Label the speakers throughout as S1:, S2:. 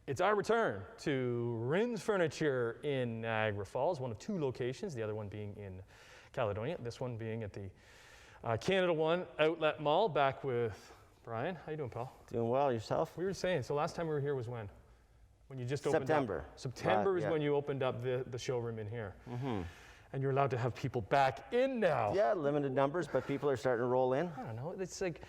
S1: It's our return to Rin's Furniture in Niagara Falls, one of two locations, the other one being in Caledonia, this one being at the Canada One Outlet Mall, back with Brian. How you doing, pal?
S2: Doing well, yourself?
S1: We were saying, so last time we were here was when? When you just opened
S2: September.
S1: up? September is when you opened up the showroom in here. Mm-hmm. And you're allowed to have people back in now.
S2: Yeah, limited numbers, but people are starting to roll in.
S1: I don't know, it's like,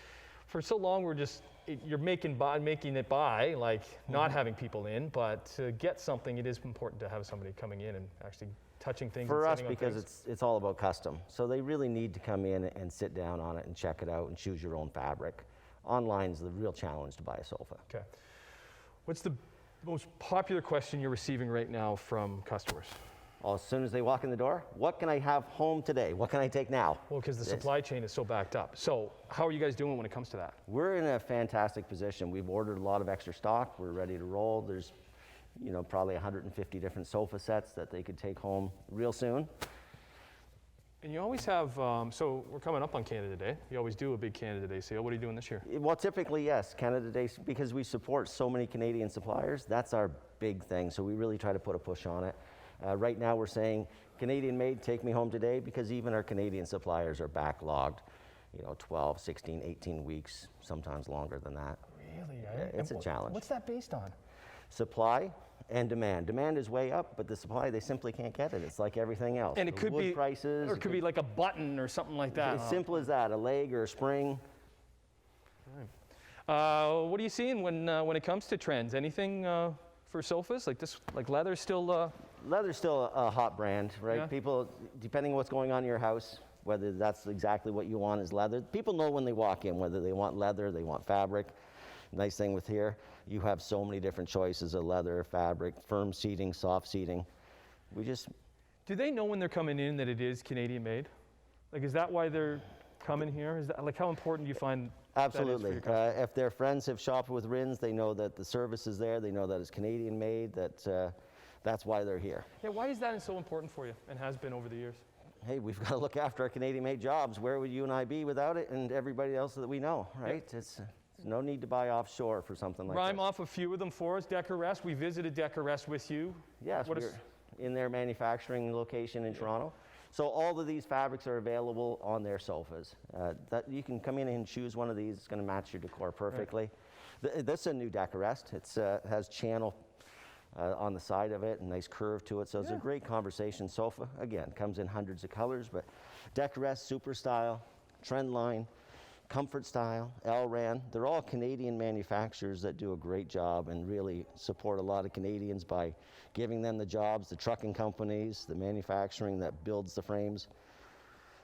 S1: for so long we're just, you're making it by, like not having people in, but to get something, it is important to have somebody coming in and actually touching things.
S2: For us, because it's all about custom. So they really need to come in and sit down on it and check it out and choose your own fabric. Online is the real challenge to buy a sofa.
S1: Okay. What's the most popular question you're receiving right now from customers?
S2: Well, as soon as they walk in the door, what can I have home today? What can I take now?
S1: Well, because the supply chain is so backed up. So how are you guys doing when it comes to that?
S2: We're in a fantastic position. We've ordered a lot of extra stock. We're ready to roll. There's, probably 150 different sofa sets that they could take home real soon.
S1: And you always have, so we're coming up on Canada Day. You always do a big Canada Day sale. What are you doing this year?
S2: Well, typically, yes, Canada Day, because we support so many Canadian suppliers, that's our big thing. So we really try to put a push on it. Right now we're saying, Canadian made, take me home today, because even our Canadian suppliers are backlogged, 12, 16, 18 weeks, sometimes longer than that.
S1: Really?
S2: Yeah, it's a challenge.
S1: What's that based on?
S2: Supply and demand. Demand is way up, but the supply, they simply can't get it. It's like everything else.
S1: And it could be,
S2: prices,
S1: or it could be like a button or something like that.
S2: As simple as that, a leg or a spring.
S1: What are you seeing when it comes to trends? Anything for sofas like this? Like leather's still?
S2: Leather's still a hot brand, right?
S1: Yeah.
S2: People, depending on what's going on in your house, whether that's exactly what you want is leather. People know when they walk in whether they want leather, they want fabric. Nice thing with here, you have so many different choices of leather, fabric, firm seating, soft seating.
S1: Do they know when they're coming in that it is Canadian made? Like, is that why they're coming here? Is that, like, how important do you find?
S2: Absolutely. If their friends have shopped with Rins, they know that the service is there. They know that it's Canadian made. That's why they're here.
S1: Yeah. Why is that so important for you, and has been over the years?
S2: Hey, we've got to look after our Canadian made jobs. Where would you and I be without it, and everybody else that we know, right? Yep. It's no need to buy offshore for something like that.
S1: Rhyme off a few of them for us. Decorest. We visited Decorest with you.
S2: Yes, we're in their manufacturing location in Toronto. So all of these fabrics are available on their sofas. That you can come in and choose one of these. It's going to match your decor perfectly. Right. This is a new Decorest. It has channel on the side of it, a nice curve to it. So it's a great conversation sofa. Again, comes in hundreds of colors, but Decorest, Super Style, Trendline, Comfort Style, Elran, they're all Canadian manufacturers that do a great job and really support a lot of Canadians by giving them the jobs, the trucking companies, the manufacturing that builds the frames.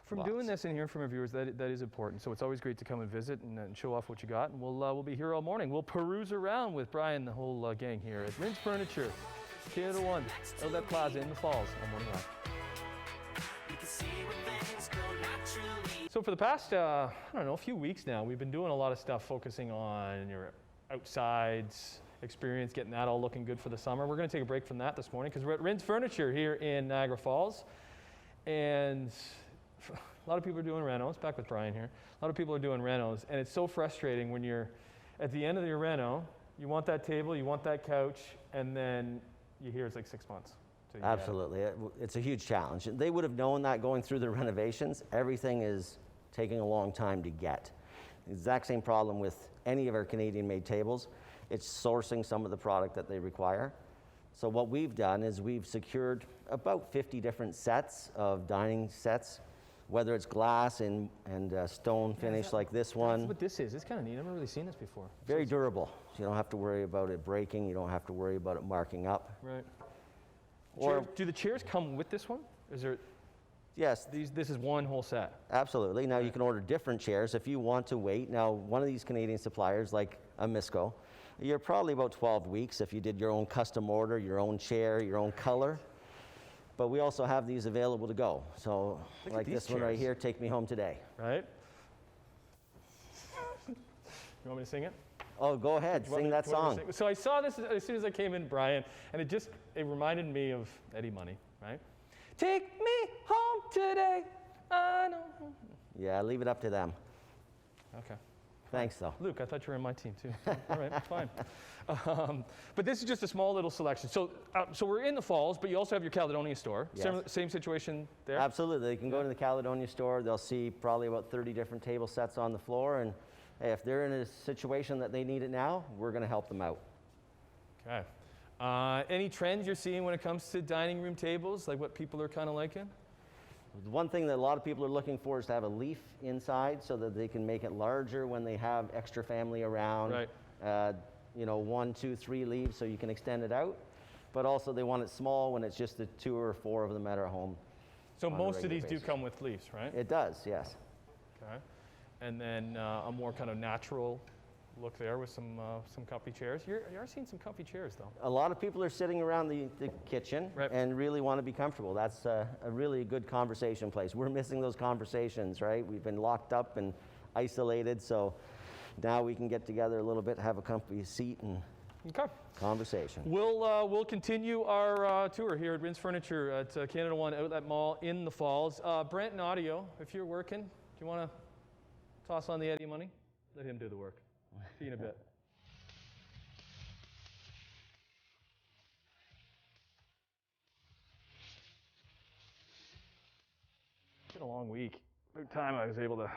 S1: From doing this and hearing from our viewers, that is important. So it's always great to come and visit and show off what you got. And we'll be here all morning. We'll peruse around with Brian and the whole gang here at Rin's Furniture, Canada One, Outlet Plaza in the Falls on Morning Live. So for the past, I don't know, a few weeks now, we've been doing a lot of stuff focusing on your outsides experience, getting that all looking good for the summer. We're going to take a break from that this morning because we're at Rin's Furniture here in Niagara Falls. And a lot of people are doing renos, back with Brian here. A lot of people are doing renos, and it's so frustrating when you're at the end of your reno, you want that table, you want that couch, and then you hear it's like 6 months.
S2: Absolutely. It's a huge challenge. They would have known that going through the renovations. Everything is taking a long time to get. The exact same problem with any of our Canadian-made tables. It's sourcing some of the product that they require. So what we've done is we've secured about 50 different sets of dining sets, whether it's glass and stone finish like this one.
S1: That's what this is. It's kind of neat. I've never really seen this before.
S2: Very durable. You don't have to worry about it breaking. You don't have to worry about it marking up.
S1: Right. Or do the chairs come with this one? Is there?
S2: Yes.
S1: This is one whole set.
S2: Absolutely. Now you can order different chairs if you want to wait. Now one of these Canadian suppliers, like a Misco, you're probably about 12 weeks if you did your own custom order, your own chair, your own color. But we also have these available to go. So like this one right here, take me home today.
S1: Right. You want me to sing it?
S2: Oh, go ahead, sing that song.
S1: So I saw this as soon as I came in, Brian, and it reminded me of Eddie Money, right? Take me home today, I know.
S2: Yeah, leave it up to them.
S1: Okay.
S2: Thanks, though.
S1: Luke, I thought you were on my team too. All right, fine. But this is just a small little selection. So we're in the Falls, but you also have your Caledonia store.
S2: Yes.
S1: Same situation there?
S2: Absolutely. They can go to the Caledonia store. They'll see probably about 30 different table sets on the floor. And hey, if they're in a situation that they need it now, we're going to help them out.
S1: Okay. Any trends you're seeing when it comes to dining room tables, like what people are kind of liking?
S2: The one thing that a lot of people are looking for is to have a leaf inside so that they can make it larger when they have extra family around.
S1: Right.
S2: 1, 2, 3 leaves so you can extend it out. But also they want it small when it's just the 2 or 4 of them that are home.
S1: So most of these do come with leaves, right?
S2: It does, yes.
S1: Okay. And then a more kind of natural look there with some comfy chairs. You are seeing some comfy chairs, though.
S2: A lot of people are sitting around the kitchen
S1: Right.
S2: and really want to be comfortable. That's a really good conversation place. We're missing those conversations, right? We've been locked up and isolated, so now we can get together a little bit, have a comfy seat and conversation.
S1: We'll continue our tour here at Rins Furniture at Canada One Outlet Mall in the Falls. Brent and Audio, if you're working, do you want to toss on the Eddie money? Let him do the work. See you in a bit. It's been a long week. About time I was able to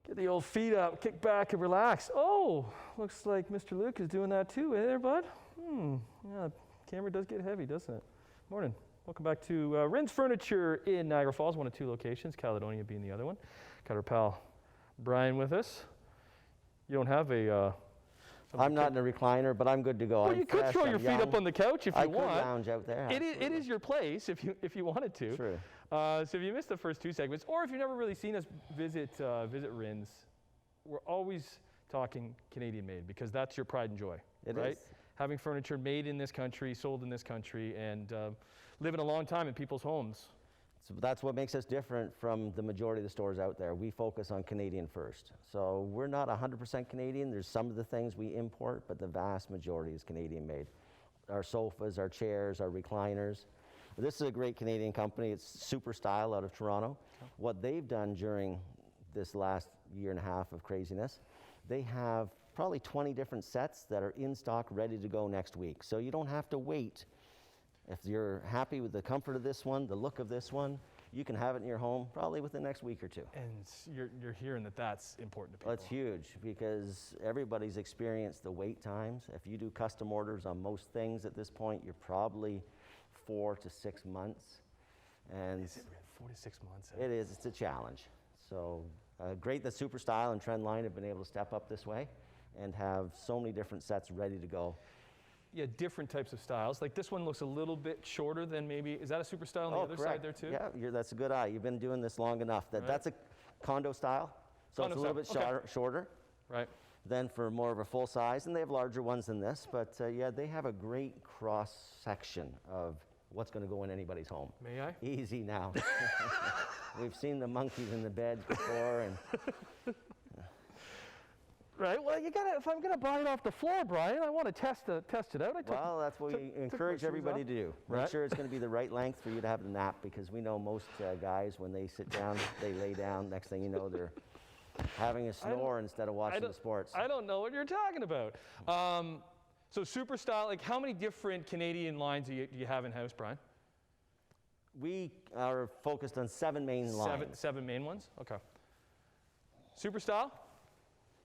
S1: get the old feet up, kick back, and relax. Oh, looks like Mr. Luke is doing that too. Hey there, bud. Yeah, the camera does get heavy, doesn't it? Morning. Welcome back to Rins Furniture in Niagara Falls, one of 2 locations, Caledonia being the other one. Got our pal Brian with us. You don't have a...
S2: I'm not in a recliner, but I'm good to go.
S1: Well,
S2: I'm
S1: you could
S2: fresh,
S1: throw
S2: I'm
S1: your feet
S2: young.
S1: up on the couch if you
S2: I
S1: want.
S2: could lounge out there.
S1: It is your place if you wanted to.
S2: True.
S1: So if you missed the first 2 segments, or if you've never really seen us visit Rins, we're always talking Canadian made because that's your pride and joy, right?
S2: Is.
S1: Having furniture made in this country, sold in this country, and living a long time in people's homes.
S2: So that's what makes us different from the majority of the stores out there. We focus on Canadian first. So we're not 100% Canadian. There's some of the things we import, but the vast majority is Canadian made. Our sofas, our chairs, our recliners. This is a great Canadian company. It's Super Style out of Toronto. Okay. What they've done during this last year and a half of craziness, they have probably 20 different sets that are in stock, ready to go next week. So you don't have to wait. If you're happy with the comfort of this one, the look of this one, you can have it in your home probably within the next week or 2.
S1: And you're hearing that that's important to people.
S2: Well, it's huge because everybody's experienced the wait times. If you do custom orders on most things at this point, you're probably 4 to 6 months. And
S1: is it 4 to 6 months?
S2: It is. It's a challenge. So great that Super Style and Trendline have been able to step up this way and have so many different sets ready to go.
S1: Yeah, different types of styles. Like this one looks a little bit shorter than maybe, is that a Super Style on the other
S2: correct.
S1: side there too?
S2: Yeah, that's a good eye. You've been doing this long enough. That's a condo style, so
S1: Condo
S2: it's a little
S1: style.
S2: bit shorter.
S1: Right.
S2: Then for more of a full size, and they have larger ones than this, but yeah, they have a great cross section of what's going to go in anybody's home.
S1: May I?
S2: Easy now. We've seen the monkeys in the beds before, and
S1: right. Well, you gotta. If I'm gonna buy it off the floor, Brian, I want to test it out.
S2: Well, that's what we encourage everybody to do. Make sure it's going to be the right length for you to have the nap, because we know most guys, when they sit down, they lay down. Next thing you know, they're having a snore instead of watching the sports.
S1: I don't know what you're talking about. So Super Style, like how many different Canadian lines do you have in-house, Brian?
S2: We are focused on 7 main lines.
S1: 7 main ones? Okay. Super Style?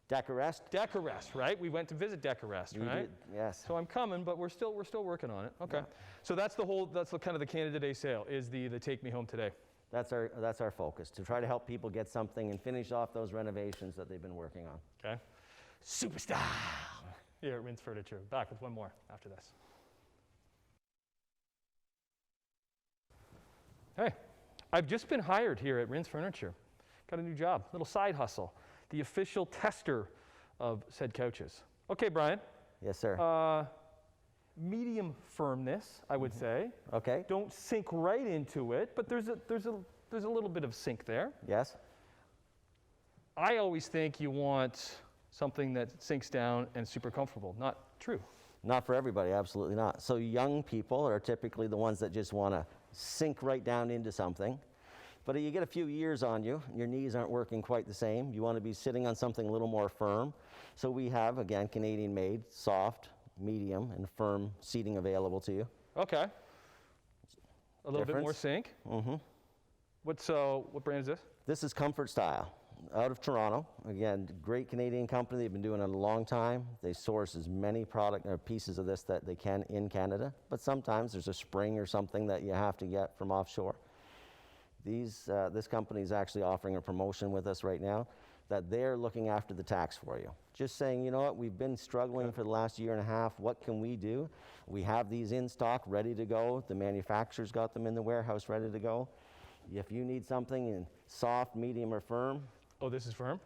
S2: Decorest,
S1: right? We went to visit Decorest, right?
S2: Did, yes.
S1: So I'm coming, but we're still working on it. Okay. Yeah. So that's the kind of the Canada Day sale is the Take Me Home Today.
S2: That's our focus, to try to help people get something and finish off those renovations that they've been working on.
S1: Okay. Super Style. Here at Rins Furniture. Back with one more after this. Hey, I've just been hired here at Rins Furniture. Got a new job, little side hustle. The official tester of said couches. Okay, Brian.
S2: Yes, sir.
S1: Medium firmness, I would say.
S2: Okay.
S1: Don't sink right into it, but there's a little bit of sink there.
S2: Yes.
S1: I always think you want something that sinks down and super comfortable. Not true.
S2: Not for everybody, absolutely not. So young people are typically the ones that just want to sink right down into something. But you get a few years on you, your knees aren't working quite the same. You want to be sitting on something a little more firm. So we have, again, Canadian made, soft, medium, and firm seating available to you.
S1: Okay. A little bit more
S2: Difference.
S1: sink.
S2: Mm-hmm.
S1: What brand is this?
S2: This is Comfort Style, out of Toronto. Again, great Canadian company. They've been doing it a long time. They source as many pieces of this that they can in Canada. But sometimes there's a spring or something that you have to get from offshore. This company is actually offering a promotion with us right now that they're looking after the tax for you. Just saying, you know what, we've been struggling for the last year and a half. What can we do? We have these in stock, ready to go. The manufacturer's got them in the warehouse, ready to go. If you need something in soft, medium, or firm,
S1: Oh, this is firm?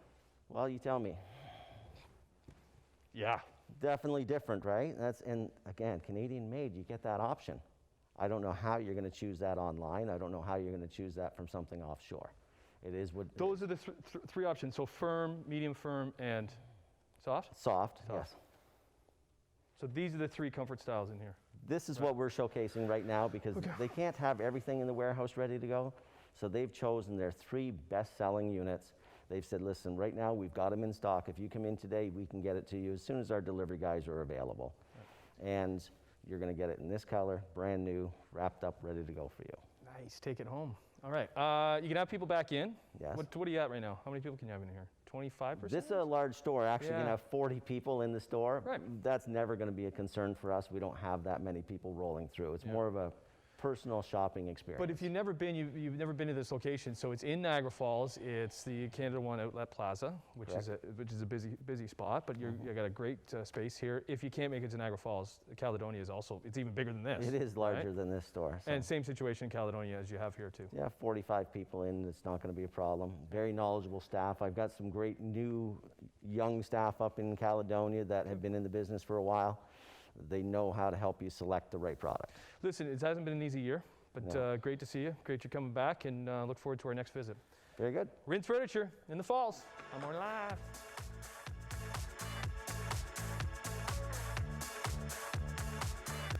S2: well, you tell me.
S1: Yeah.
S2: Definitely different, right? And again, Canadian made, you get that option. I don't know how you're going to choose that online. I don't know how you're going to choose that from something offshore. It is what.
S1: Those are the three options. So firm, medium firm, and soft?
S2: Soft,
S1: Soft.
S2: yes.
S1: So these are the three comfort styles in here.
S2: This is what we're showcasing right now because they can't have everything in the warehouse ready to go. So they've chosen their 3 best-selling units. They've said, listen, right now we've got them in stock. If you come in today, we can get it to you as soon as our delivery guys are available. Right. And you're going to get it in this color, brand new, wrapped up, ready to go for you.
S1: Nice. Take it home. All right. You can have people back in.
S2: Yes.
S1: What are you at right now? How many people can you have in here? 25%?
S2: This is a large store. Actually,
S1: Yeah.
S2: you can have 40 people in the store.
S1: Right.
S2: That's never going to be a concern for us. We don't have that many people rolling through. It's more of a personal shopping experience.
S1: But if you've never been, you've never been to this location. So it's in Niagara Falls. It's the Canada One Outlet Plaza, which is a busy spot. But you got a great space here. If you can't make it to Niagara Falls, Caledonia is also, it's even bigger than this.
S2: It is larger
S1: right?
S2: than this store. So.
S1: And same situation in Caledonia as you have here too.
S2: Yeah, 45 people in, it's not going to be a problem. Very knowledgeable staff. I've got some great new young staff up in Caledonia that have been in the business for a while. They know how to help you select the right product.
S1: Listen, it hasn't been an easy year, but
S2: No.
S1: great to see you. Great you're coming back, and look forward to our next visit.
S2: Very good.
S1: Rinse Furniture in the Falls. I'm on live.